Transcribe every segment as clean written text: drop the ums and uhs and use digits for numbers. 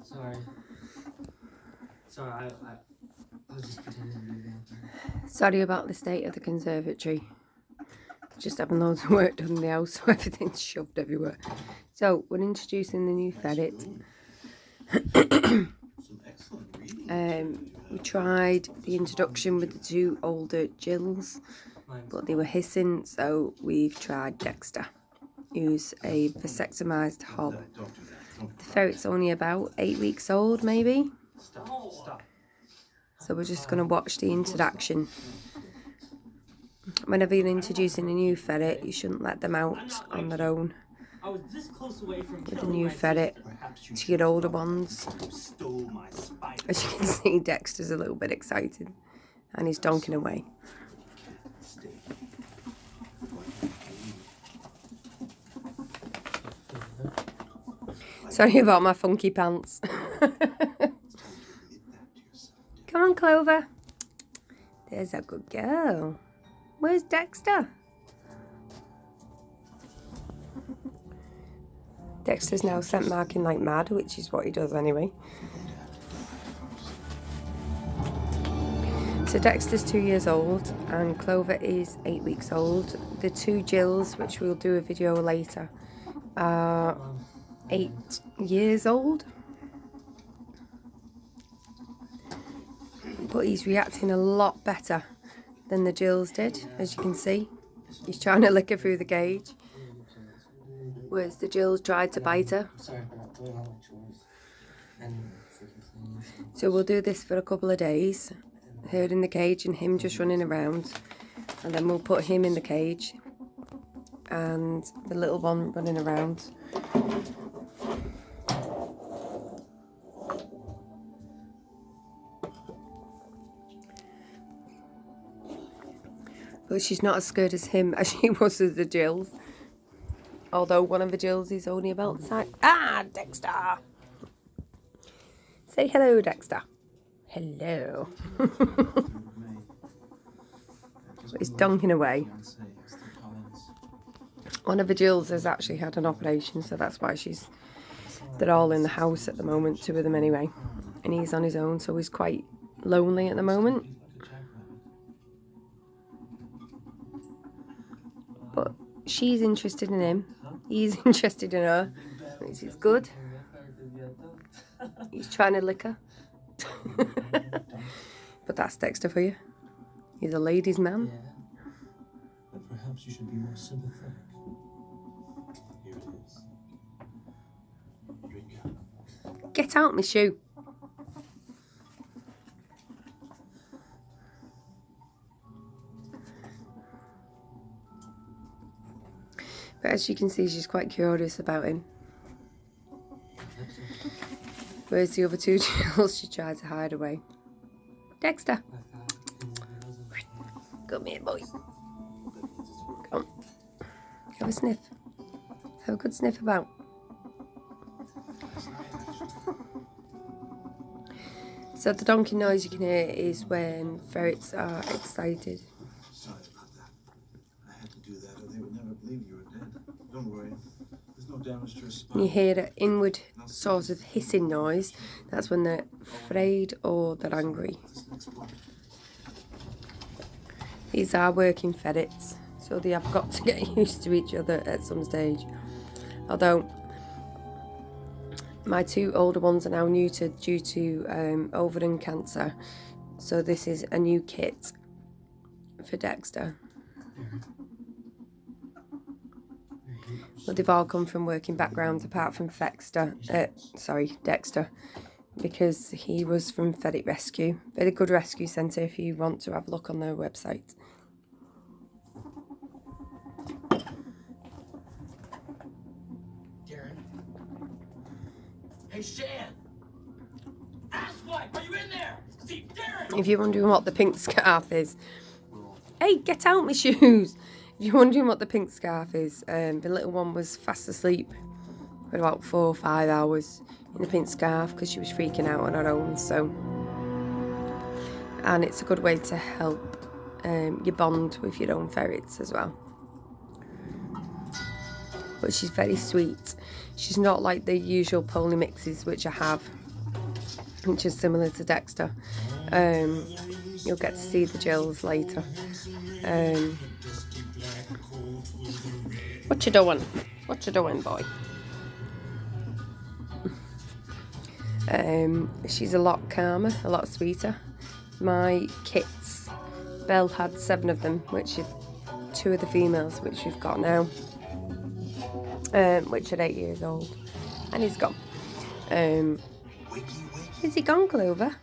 Sorry. Sorry, I was just pretending to be there. Sorry about the state of the conservatory. Just having loads of work done in the house, so everything's shoved everywhere. So, we're introducing the new ferret. We tried the introduction with the two older Jills, but they were hissing, so we've tried Dexter, who's a vasectomized hob. The ferret's only about 8 weeks old, maybe. Stop. So we're just going to watch the introduction. Whenever you're introducing a new ferret, you shouldn't let them out on their own. With the new ferret, to get older ones. As you can see, Dexter's a little bit excited, and he's donking away. Sorry about my funky pants. Come on, Clover. There's a good girl. Where's Dexter? Dexter's now scent marking like mad, which is what he does anyway. So Dexter's 2 years old and Clover is 8 weeks old. The two Jills, which we'll do a video later, are 8 years old. But he's reacting a lot better than the Jills did, as you can see. He's trying to lick her through the cage, whereas the Jills tried to bite her. So we'll do this for a couple of days, her in the cage and him just running around, and then we'll put him in the cage and the little one running around. But she's not as scared as him as she was as the Jills. Although one of the Jills is only about the size. Ah, Dexter! Say hello, Dexter. Hello. He's donking away. One of the Jills has actually had an operation, so that's why they're all in the house at the moment, 2 of them anyway. And he's on his own, so he's quite lonely at the moment. But she's interested in him. He's interested in her. Which is good. He's trying to lick her. But that's Dexter for you. He's a ladies' man. Yeah. But perhaps you should be more sympathetic. Here it is. Drink up. Get out my shoe. But as you can see, she's quite curious about him. Whereas the other two Jills, she tried to hide away. Dexter. Come here, boy. Come on. Have a sniff. Have a good sniff about. So the donking noise you can hear is when ferrets are excited. Sorry about that. I had to do that or they would never believe you were dead. Don't worry. There's no damage to your spine. You hear an inward sort of hissing noise. That's when they're afraid or they're angry. These are working ferrets, so they have got to get used to each other at some stage. Although my 2 older ones are now neutered due to ovarian cancer, so this is a new kit for Dexter. But they've all come from working backgrounds apart from Dexter, because he was from Ferret Rescue. Very good rescue centre if you want to have a look on their website. Darren? Hey, Shan! Asswipe, are you in there? See, Darren! If you're wondering what the pink scarf is, hey, get out my shoes! If you're wondering what the pink scarf is, the little one was fast asleep for about 4 or 5 hours in the pink scarf because she was freaking out on her own. So, and it's a good way to help you bond with your own ferrets as well. But she's very sweet. She's not like the usual pony mixes which I have. which is similar to Dexter. You'll get to see the Jills later. What you doing? What you doing, boy? She's a lot calmer, a lot sweeter. My kits, Belle had 7 of them, which is 2 of the females, which we've got now, which are 8 years old, and he's gone. Is he gone, Clover?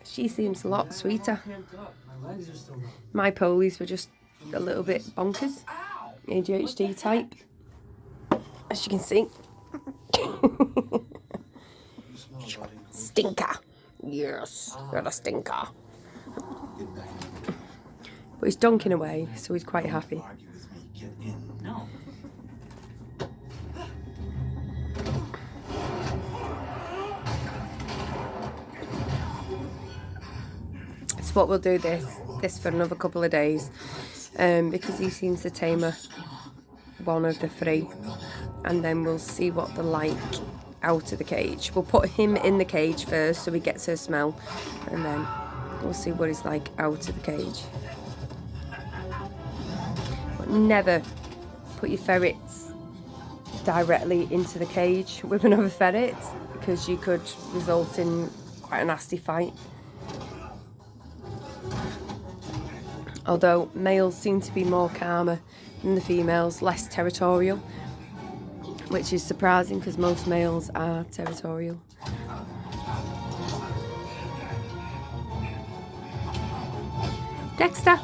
She seems a lot sweeter. My polies were just a little bit bonkers, ADHD type, as you can see. Stinker. Yes, you're a stinker. But he's donking away, so he's quite happy. No. So what we'll do this for another couple of days, because he seems to tamer one of the 3, and then we'll see what they're like out of the cage. We'll put him in the cage first so he gets her smell, and then we'll see what he's like out of the cage. But never put your ferrets directly into the cage with another ferret, because you could result in quite a nasty fight. Although males seem to be more calmer than the females, less territorial, which is surprising because most males are territorial. Dexter!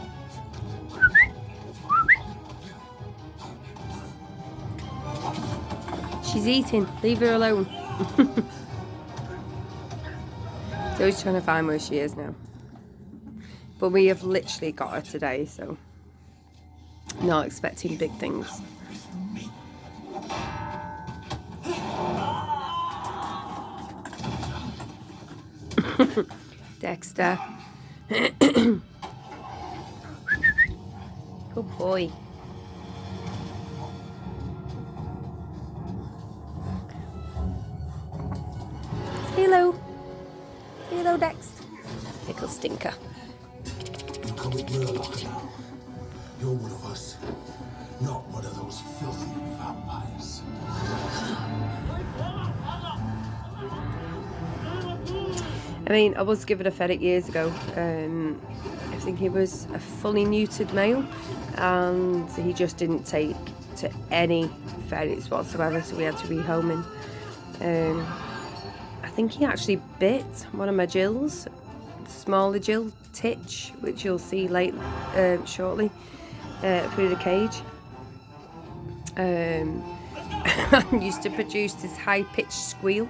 She's eating, leave her alone. So he's trying to find where she is now. But we have literally got her today, so not expecting big things. Dexter. Good boy. Say hello. Say hello, Dex. Little stinker. Look how it Murloc now. You're one of us, not one of those filthy vampires. I mean, I was given a ferret years ago. I think he was a fully neutered male, and he just didn't take to any ferrets whatsoever, so we had to rehome him. I think he actually bit one of my Jills, the smaller Jill, Titch, which you'll see shortly through the cage. And used to produce this high-pitched squeal.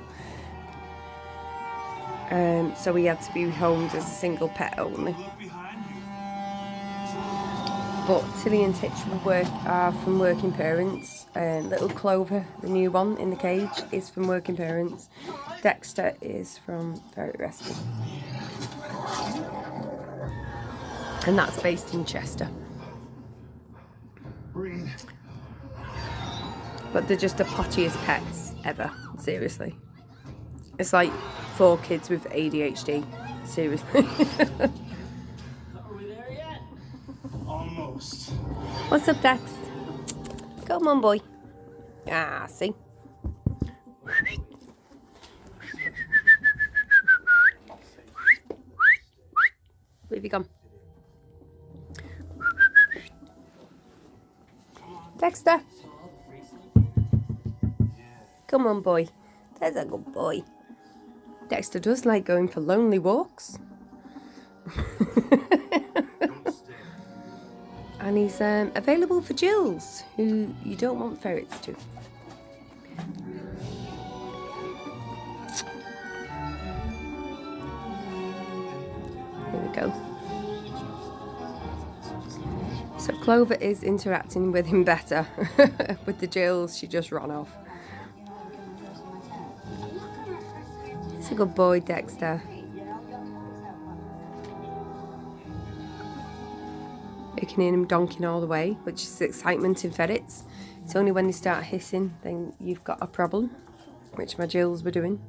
So he had to be rehomed as a single pet only. But Tilly and Titch are from working parents. Little Clover, the new one in the cage, is from working parents. Dexter is from Ferret Rescue. And that's based in Chester. But they're just the pottiest pets ever, seriously. It's like 4 kids with ADHD, seriously. Are we there yet? Almost. What's up, Dex? Come on, boy. Ah, see? Where have you gone? Dexter. Come on, boy. There's a good boy. Dexter does like going for lonely walks. And he's available for Jills, who you don't want ferrets to. Here we go. So Clover is interacting with him better. With the Jills, she just ran off. He's a good boy, Dexter. You can hear him donking all the way, which is excitement in ferrets. It's only when they start hissing then you've got a problem, which my Jills were doing.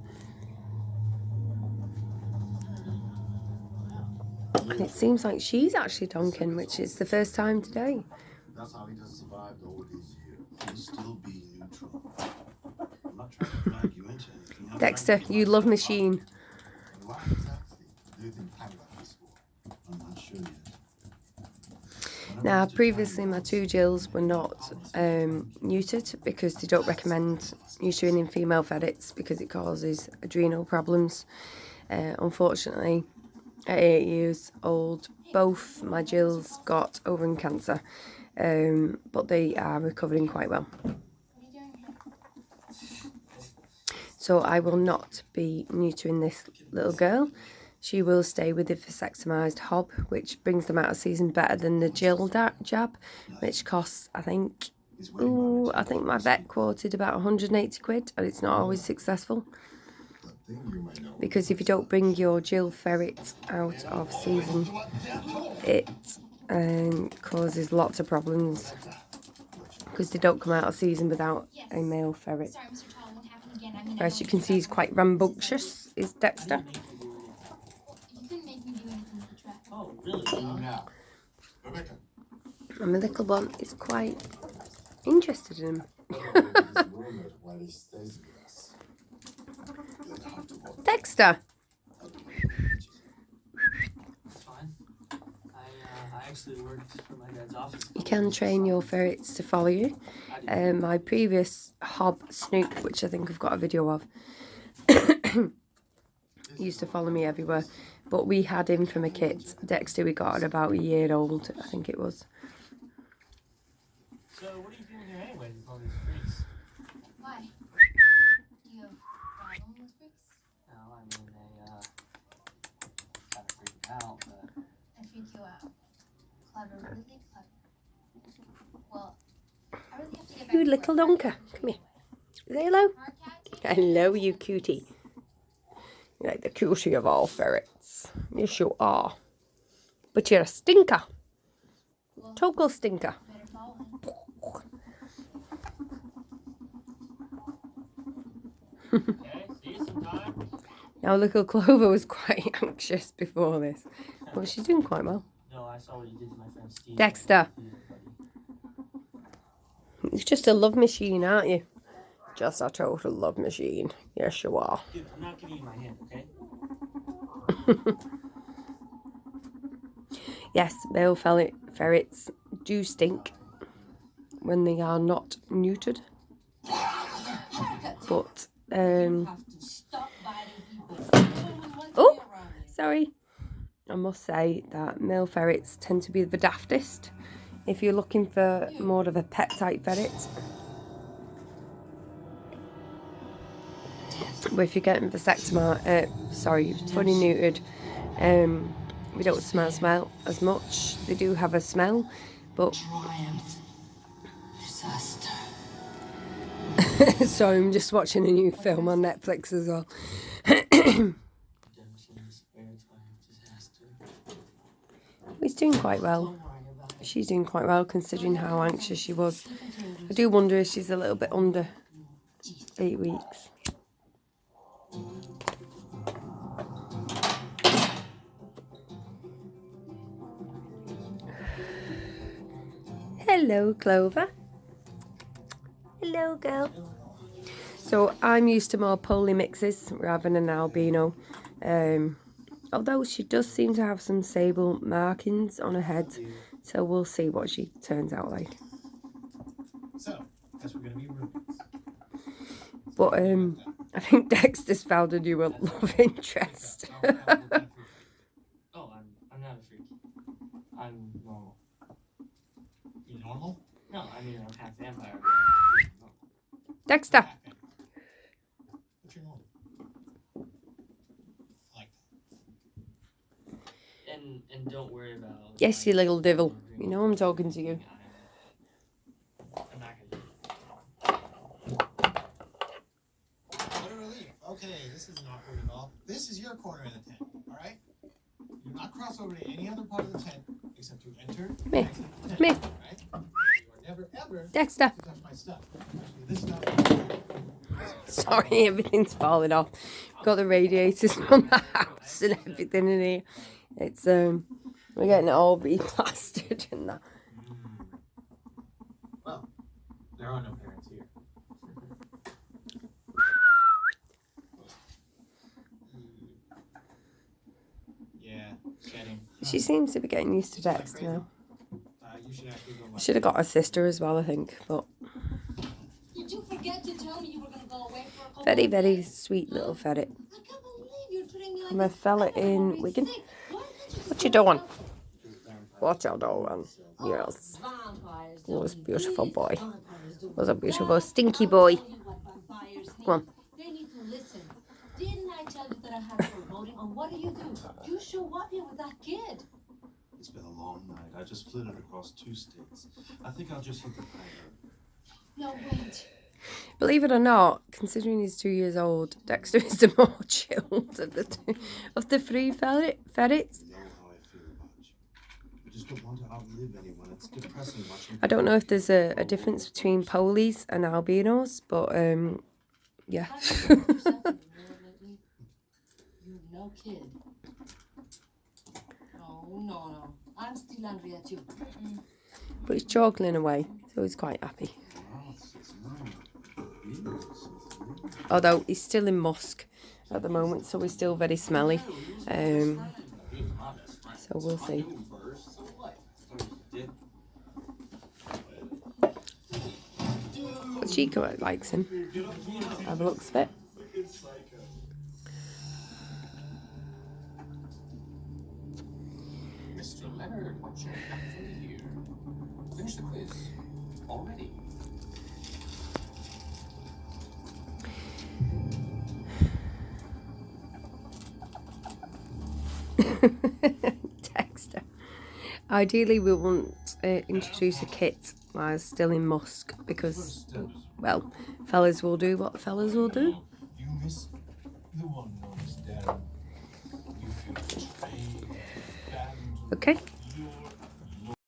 it seems like she's actually donking, which is the first time today. That's how he does survive all these years. He'll still be neutral. I'm not trying to drag you into anything. I'm Dexter, trying to you love machine. Why exactly do you think Canada is for? I'm not sure yet. Now, previously my two Jills were not neutered because they don't recommend neutering in female ferrets because it causes adrenal problems. Unfortunately, at 8 years old, both my Jills got ovarian cancer, but they are recovering quite well. So I will not be neutering this little girl. She will stay with the vasectomized hob, which brings them out of season better than the Jill jab, which costs, I think my vet quoted about 180 quid, and it's not always successful. Because if you don't bring your Jill ferret out of season, it causes lots of problems. Because they don't come out of season without a male ferret. As you can see, he's quite rambunctious, is Dexter. Oh, really? Rebecca. And my little one is quite interested in him. Dexter! That's fine. I actually worked for my dad's office. You can train your ferrets to follow you. My previous hob, Snoop, which I think I've got a video of, used to follow me everywhere. But we had him from a kit. Dexter we got at about a year old, I think it was. So, what are you doing here anyway with all these freaks? Why? Do you have a problem with freaks? No, I mean, they, kind of freak out, but... I freak you out. Clever, really clever. Well, I really have to get back You to little work. donker. Come here. Say hello. Our cat? Hello, you cutie. You're like the cutie of all ferrets. Yes, you are. But you're a stinker. Total stinker. Better follow him. Okay, see you sometime. Now, little Clover was quite anxious before this. But she's doing quite well. No, I saw what you did to my friend Steve. Dexter. Yeah, buddy. You're just a love machine, aren't you? Just a total love machine. Yes, you are. Dude, I'm not giving you my hand, okay? Yes, male ferrets do stink when they are not neutered. But, oh, sorry. I must say that male ferrets tend to be the daftest if you're looking for more of a pet type ferret. But if you're getting fully neutered, we don't smell as much. They do have a smell, but Disaster. sorry, I'm just watching a new film on Netflix as well. He's doing quite well. She's doing quite well considering how anxious she was. I do wonder if she's a little bit under 8 weeks. Hello, Clover. Hello, girl. So I'm used to more poly mixes rather than an albino. Although she does seem to have some sable markings on her head. So we'll see what she turns out like. So, guess we're gonna be roommates. But I think Dexter's found a new love interest. Oh, I'm not a freak. I'm normal. You normal? No, I mean, I'm half vampire. But I'm Dexter! But you're normal. I like that. and don't worry about... Yes, you little devil. You know I'm talking to you. I'm not gonna do it. What a relief. Okay, this isn't awkward at all. This is your corner in the tent, alright? Do not cross over to any other part of the tent except to enter and Me. exit the tent, Me. alright? You are never, ever Dexter! to touch my stuff. Especially this stuff. Sorry, everything's falling off. Got the radiators from the house and everything in here. It's We're getting it all re-plastered and that. Well, there are no parents here. Yeah, shedding. She seems to be getting used to Dexter now. You should actually go. Should have got a sister as well, I think, but Did you forget to tell me you were going to go away for a couple very, of very days? sweet little ferret. I can't believe you're treating me like I'm a this. fella I'm in already Wigan. sick. Why can't you What just you go doing? out? What you doing? Yes. Vampires Oh, this don't beautiful need boy. vampires do. Was a beautiful Well, stinky I'll boy. tell you what vampires need. Come on. They need to listen. Didn't I tell you that I had foreboding? And what do? You show up here with that kid. It's been a long night. I just flitted across 2 states. I think I'll just hit the highway. No, wait. Believe it or not, considering he's 2 years old, Dexter is the more chilled of the two, of the 3 ferrets. You know how I feel about you. I just don't want to outlive anyone. It's depressing watching. I don't know if there's a difference between polies and albinos, but yeah. Have you told yourself in the world lately? You're no kid. No. I'm still angry at you. But he's chortling away, so he's quite happy. Although he's still in musk at the moment, so he's still very smelly. So we'll see. She quite likes him. Have a looks fit. Mr. Leonard, what's your back for the year? Finish the quiz already. Dexter. Ideally, we won't introduce a kit while it's still in musk because, well, fellas will do what fellas will do. You miss the one known as Darren. You feel betrayed, abandoned. Okay.